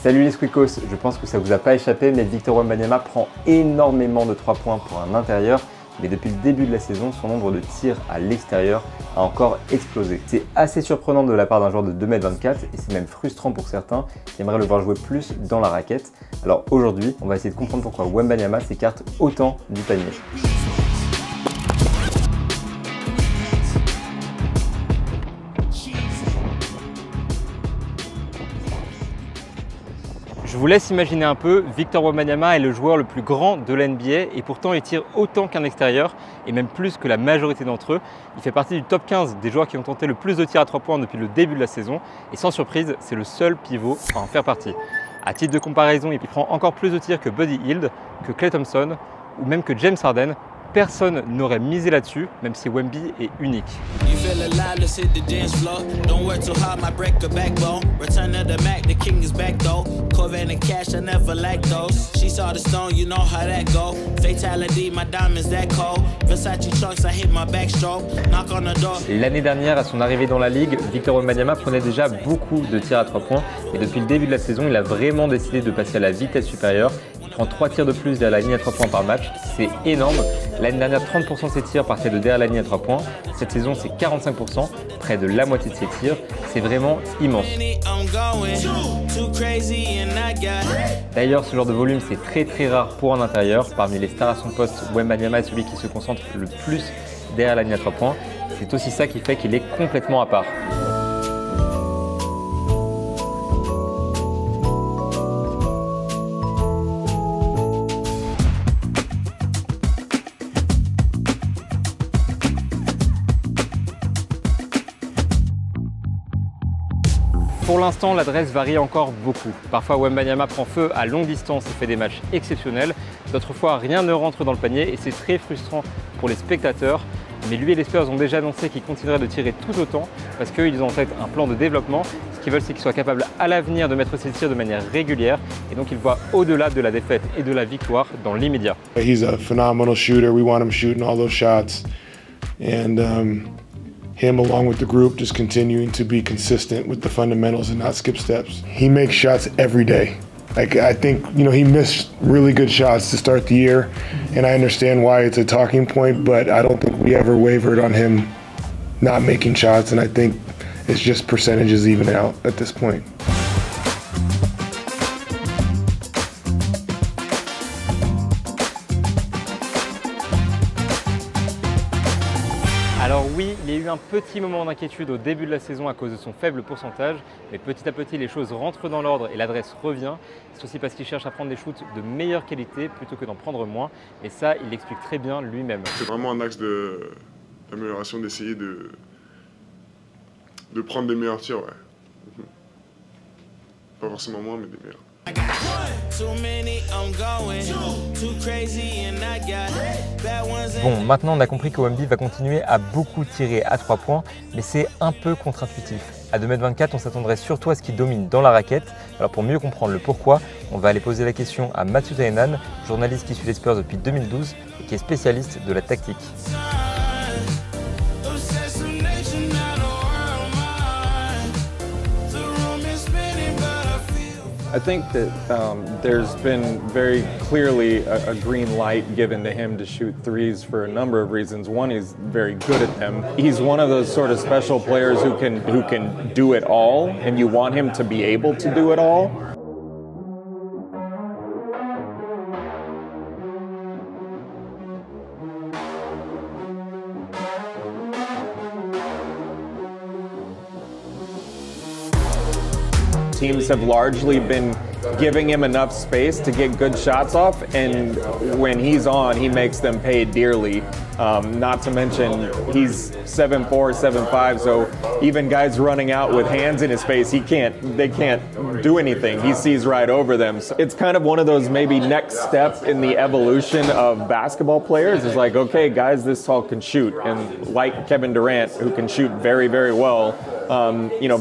Salut les Squeakos, je pense que ça vous a pas échappé, mais Victor Wembanyama prend énormément de 3 points pour un intérieur, mais depuis le début de la saison, son nombre de tirs à l'extérieur a encore explosé. C'est assez surprenant de la part d'un joueur de 2,24 m et c'est même frustrant pour certains qui aimeraient le voir jouer plus dans la raquette. Alors aujourd'hui, on va essayer de comprendre pourquoi Wembanyama s'écarte autant du panier. Je vous laisse imaginer un peu, Victor Wembanyama est le joueur le plus grand de la NBA et pourtant il tire autant qu'un extérieur et même plus que la majorité d'entre eux. Il fait partie du top 15 des joueurs qui ont tenté le plus de tirs à 3 points depuis le début de la saison et sans surprise, c'est le seul pivot à en faire partie. À titre de comparaison, il prend encore plus de tirs que Buddy Hield, que Klay Thompson ou même que James Harden. Personne n'aurait misé là-dessus, même si Wemby est unique. L'année dernière, à son arrivée dans la ligue, Victor Wembanyama prenait déjà beaucoup de tirs à 3 points et depuis le début de la saison, il a vraiment décidé de passer à la vitesse supérieure. Il prend 3 tirs de plus derrière la ligne à 3 points par match, c'est énorme. L'année dernière, 30% de ses tirs partaient de derrière la ligne à 3 points. Cette saison, c'est 45%, près de la moitié de ses tirs. C'est vraiment immense. D'ailleurs, ce genre de volume, c'est très rare pour un intérieur. Parmi les stars à son poste, Wembanyama est celui qui se concentre le plus derrière la ligne à 3 points. C'est aussi ça qui fait qu'il est complètement à part. Pour l'instant, l'adresse varie encore beaucoup. Parfois, Wembanyama prend feu à longue distance et fait des matchs exceptionnels. D'autres fois, rien ne rentre dans le panier et c'est très frustrant pour les spectateurs. Mais lui et les Spurs ont déjà annoncé qu'ils continueraient de tirer tout autant parce qu'ils ont en tête un plan de développement. Ce qu'ils veulent, c'est qu'il soit capable à l'avenir de mettre ses tirs de manière régulière et donc ils voient au-delà de la défaite et de la victoire dans l'immédiat. He's a phenomenal shooter. We want him shooting all those shots. And him along with the group just continuing to be consistent with the fundamentals and not skip steps. He makes shots every day. Like I think, he missed really good shots to start the year and I understand why it's a talking point, but I don't think we ever wavered on him not making shots and I think it's just percentages even out at this point. Alors oui, il y a eu un petit moment d'inquiétude au début de la saison à cause de son faible pourcentage, mais petit à petit les choses rentrent dans l'ordre et l'adresse revient. C'est aussi parce qu'il cherche à prendre des shoots de meilleure qualité plutôt que d'en prendre moins, et ça il l'explique très bien lui-même. C'est vraiment un axe d'amélioration d'essayer de prendre des meilleurs tirs, ouais. Pas forcément moins, mais des meilleurs. Bon, maintenant on a compris que Wemby va continuer à beaucoup tirer à 3 points, mais c'est un peu contre-intuitif. À 2,24 m, on s'attendrait surtout à ce qu'il domine dans la raquette. Alors pour mieux comprendre le pourquoi, on va aller poser la question à Matthew Tainahan, journaliste qui suit les Spurs depuis 2012 et qui est spécialiste de la tactique. I think that there's been very clearly a green light given to him to shoot threes for a number of reasons. One, he's very good at them. He's one of those sort of special players who can do it all, and you want him to be able to do it all. Teams have largely been giving him enough space to get good shots off, and when he's on, he makes them pay dearly. Not to mention, he's 7'4", 7'5", so even guys running out with hands in his face, they can't do anything. He sees right over them. So it's kind of one of those maybe next step in the evolution of basketball players. It's like, okay, guys this tall can shoot, and like Kevin Durant, who can shoot very well,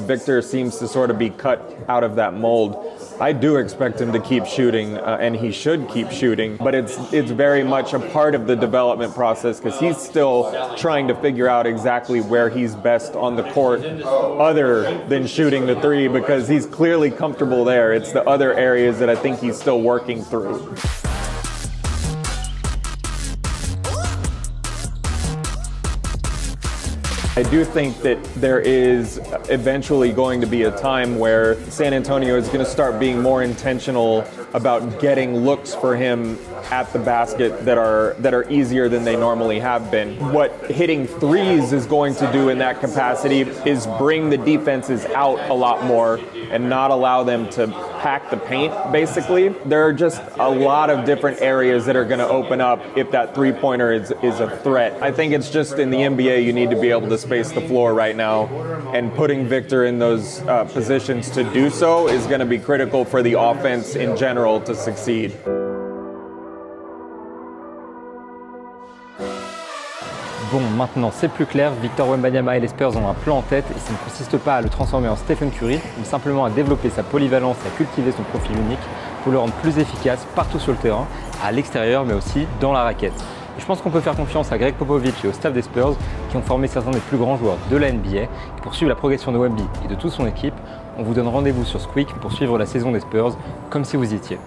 Victor seems to sort of be cut out of that mold. I do expect him to keep shooting, and he should keep shooting, but it's very much a part of the development process because he's still trying to figure out exactly where he's best on the court other than shooting the three, because he's clearly comfortable there. It's the other areas that I think he's still working through. I do think that there is eventually going to be a time where San Antonio is going to start being more intentional about getting looks for him at the basket that are easier than they normally have been. What hitting threes is going to do in that capacity is bring the defenses out a lot more and not allow them to pack the paint, basically. There are just a lot of different areas that are going to open up if that three-pointer is a threat. I think it's just in the NBA you need to be able to space the floor right now, and putting Victor in those positions to do so is going to be critical for the offense in general to succeed. Bon, maintenant c'est plus clair, Victor Wembanyama et les Spurs ont un plan en tête et ça ne consiste pas à le transformer en Stephen Curry, mais simplement à développer sa polyvalence et à cultiver son profil unique pour le rendre plus efficace partout sur le terrain, à l'extérieur mais aussi dans la raquette. Et je pense qu'on peut faire confiance à Greg Popovich et au staff des Spurs qui ont formé certains des plus grands joueurs de la NBA. Et pour suivre la progression de Wemby et de toute son équipe, on vous donne rendez-vous sur Squeak pour suivre la saison des Spurs comme si vous y étiez.